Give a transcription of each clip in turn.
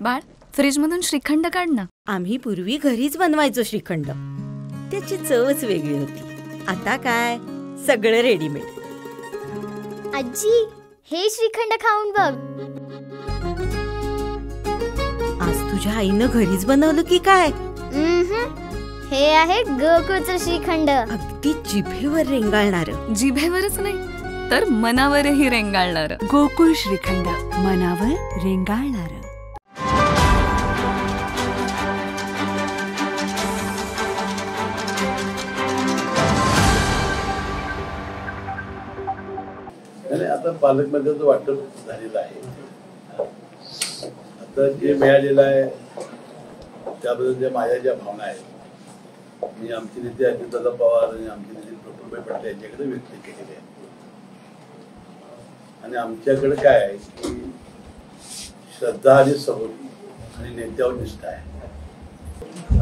बाळ, फ्रीजमधून श्रीखंड काढ ना. आम्ही पूर्वी घरीच बनवायचो श्रीखंड. त्याची चवच वेगळी होती. आता काय सगळं रेडीमेड. आजी, हे श्रीखंड खाऊन बघ. आज तुझ्या आईनं घरीच बनवलं की काय? हे आहे गोकुळचं श्रीखंड. अगदी जिभेवर रेंगाळणार. जिभेवरच नाही तर मनावरही रेंगाळणार. गोकुळ श्रीखंड, मनावर रेंगाळणार. आता पालकमंत्र्यांचं वाटप झालेलं आहे. आता जे मिळालेलं आहे त्याबद्दल ज्या माझ्या ज्या भावना आहेत मी आमचे नेते अजितदादा पवार आणि आमचे नेते प्रफुल्लभाई पटेल यांच्याकडे व्यक्त केलेले आहेत. आणि आमच्याकडे काय आहे की श्रद्धा आणि सबुरी आणि नेत्यावर निष्ठा आहे.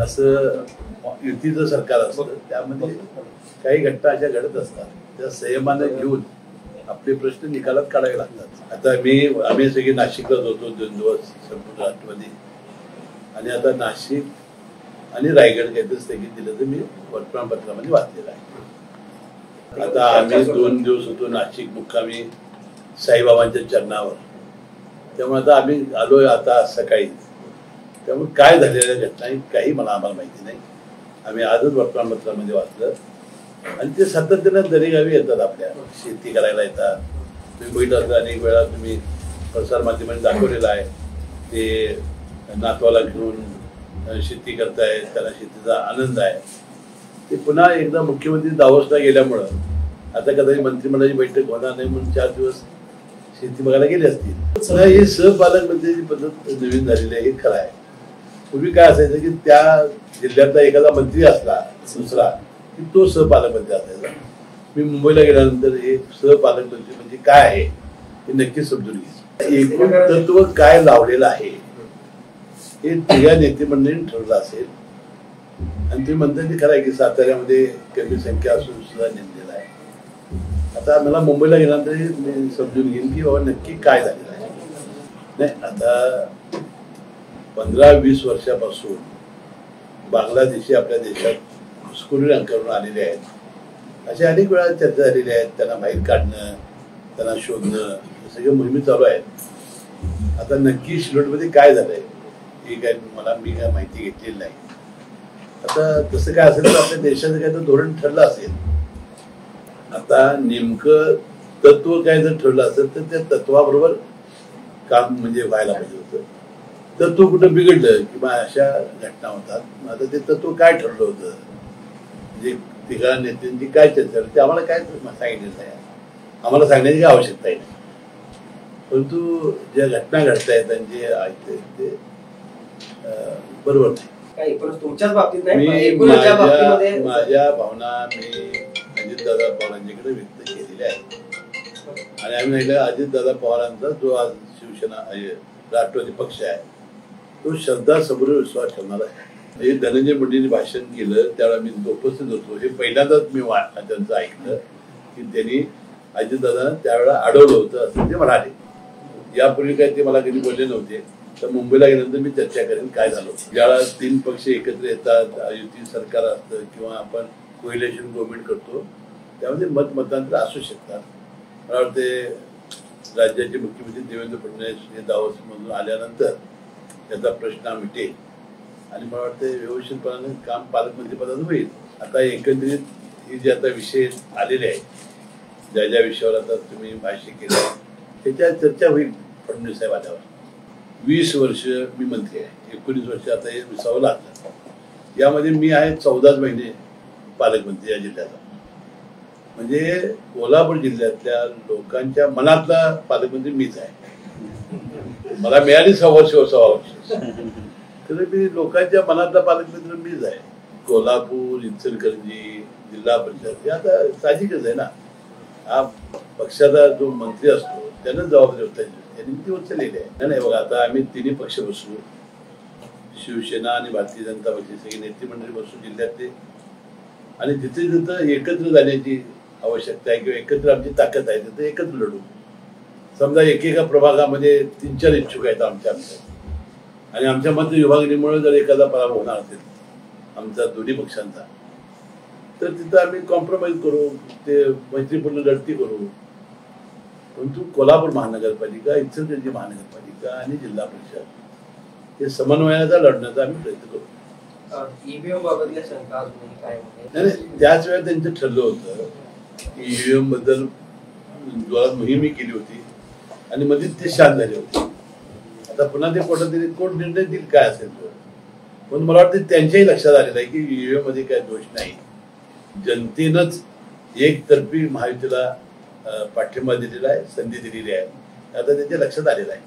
असं युतीचं सरकार असतं त्यामध्ये काही घटना अशा घडत असतात, त्या संयमाने घेऊन आपले प्रश्न निकालात काढावे लागतात. आता आम्ही सगळे नाशिकलाच होतो 2 दिवस संपूर्ण राष्ट्रवादी, आणि आता नाशिक आणि रायगड काहीतरी स्थगित दिलं तर मी वर्तमानपत्रामध्ये वाचलेलं आहे. आता आम्ही 2 दिवस होतो नाशिक मुक्कामी साईबाबांच्या चरणावर. त्यामुळे आता आम्ही आलोय आता सकाळी. त्यामुळे काय झालेल्या घटना काही आम्हाला माहिती नाही. आम्ही आजच वर्तमानपत्रामध्ये वाचलं आणि ते सातत्यानं दरेगावी येतात. आपल्या शेती करायला येतात. तुम्ही बघितलं असं अनेक वेळा तुम्ही प्रसारमाध्यमांनी दाखवलेलं आहे. ते नातवाला घेऊन शेती करतायत, त्याला शेतीचा आनंद आहे. ते पुन्हा एकदा मुख्यमंत्री दावोसला गेल्यामुळं आता कदाचित मंत्रिमंडळाची बैठक होणार नाही म्हणून 4 दिवस शेती बघायला गेले असतील. हे सहपालकमंत्र्याची पद्धत नवीन झालेली आहे, हे खरं आहे. पूर्वी काय असायचं की त्या जिल्ह्यातला एखादा मंत्री असला दुसरा की तो सहपालकमंत्री असायचा. मी मुंबईला गेल्यानंतर हे सहपालकमंत्री म्हणजे काय आहे हे नक्कीच समजून घ्यायचं. एकूण तत्व काय लावलेलं आहे हे तिघा नेते मंडळींनी ठरवलं असेल. आणि तुम्ही म्हणता की खरं आहे की साताऱ्यामध्ये कमी संख्या असून सुद्धा नेमलेला आहे. आता मला मुंबईला गेल्यानंतर मी समजून घेईन की बाबा नक्की काय झालेलं आहे. नाही, आता 15-20 वर्षापासून बांगलादेशी आपल्या देशात घुसखोरी करून आलेले आहेत. अशा अनेक वेळा चर्चा झालेल्या आहेत. त्यांना बाहेर काढणं, त्यांना शोधणं, सगळ्या मोहिमी चालू आहेत. आता नक्की शिलोटमध्ये काय झालंय हे काय मी काय माहिती घेतलेली नाही. आता तसं काय असेल तर आपल्या देशाचं काय तर धोरण ठरलं असेल. आता नेमकं तत्व काय जर ठरलं असेल तर त्या तत्वाबरोबर काम म्हणजे व्हायला पाहिजे होतं. तत्व कुठं बिघडलं किंवा अशा घटना होतात. आता ते तत्व काय ठरलं होतं, म्हणजे तिघा नेत्यांची काय चर्चा ते आम्हाला काय सांगितलं नाही. आम्हाला सांगण्याची काय आवश्यकता नाही. परंतु ज्या घटना घडतायत आणि जे ऐकताय ते बरोबर नाही. तुमच्याच बाबतीत माझ्या भावना मी अजितदादा पवारांच्याकडे व्यक्त केलेल्या आहेत. आणि आम्ही म्हटलं अजितदादा पवारांचा जो आज शिवसेना राष्ट्रवादी पक्ष आहे तो श्रद्धा सबुरी विश्वास ठेवणार आहे. हे धनंजय मुंडेंनी भाषण केलं त्यावेळेला मी उपस्थित होतो. हे पहिल्यांदाच मी त्यांचं ऐकलं की त्यांनी अजितदादा त्यावेळेला अडवलं होतं असं ते म्हणाले. यापूर्वी काय ते मला कधी बोलले नव्हते. तर मुंबईला गेल्यानंतर मी चर्चा करेन काय झालं. ज्यावेळेला 3 पक्ष एकत्र येतात, युती सरकार असतं किंवा आपण कोइलेशन गव्हर्नमेंट करतो त्यामध्ये मतांतर असू शकतात. मला वाटते राज्याचे मुख्यमंत्री देवेंद्र फडणवीस हे दावोसमधून आल्यानंतर त्याचा प्रश्न मिटेल आणि मला वाटतं व्यवस्थितपणाने काम पालकमंत्रीपदानं होईल. आता एकंदरीत हे जे आता विषय आलेले आहेत ज्या ज्या विषयावर आता तुम्ही भाष्य केलं त्याच्या चर्चा होईल फडणवीस साहेब आल्यावर. 20 वर्ष मी मंत्री आहे, 19 वर्ष आता हे विसावं लागलं. यामध्ये मी आहे 14 महिने पालकमंत्री या जिल्ह्याचा. म्हणजे कोल्हापूर जिल्ह्यातल्या लोकांच्या मनातला पालकमंत्री मीच आहे. मला मिळाली 6 वर्ष तर मी लोकांच्या मनातला पालकमंत्री मीच आहे. कोल्हापूर, इचलकरंजी, जिल्हा परिषद हे आता साहजिकच आहे ना. हा पक्षाचा जो मंत्री असतो त्यानं जबाबदारी होता त्यांनी ती उचललेली आहे. नाही बघा आता आम्ही 3 पक्ष बसू, शिवसेना आणि भारतीय जनता पक्षाचे सगळे नेते मंडळी बसू जिल्ह्यातले, आणि जिथे जिथं एकत्र जाण्याची आवश्यकता आहे किंवा एकत्र आमची ताकद आहे तिथे एकत्र लढू. समजा एकेका प्रभागामध्ये 3-4 इच्छुक आहेत आमच्या आणि आमच्या मत विभागणीमुळे जर एखादा पराभव होणार असेल आमचा दोन्ही पक्षांचा, तर तिथं आम्ही कॉम्प्रोमाइज करू, ते मैत्रीपूर्ण लढती करू. परंतु कोल्हापूर महानगरपालिका, इचलकरंजी महानगरपालिका आणि जिल्हा परिषद हे समन्वयाचा लढण्याचा आम्ही प्रयत्न करू. ईव्हीएम बाबतल्या शंका अजूनही काय नाही, त्याच वेळेला त्यांचं ठरलं होतं की ईव्हीएम बद्दल जोरात मोहीम केली होती आणि मध्येच ते शांत झाले होते. आता पुन्हा ते कोर्ट निर्णय देईल काय असेल तो. पण मला वाटतं त्यांच्याही लक्षात आलेलं आहे की ईव्हीएम मध्ये काय दोष नाही. जनतेनंच एकतर्फी महायुतीला पाठिंबा दिलेला आहे, संधी दिलेली आहे. आता त्यांच्या लक्षात आलेलं आहे.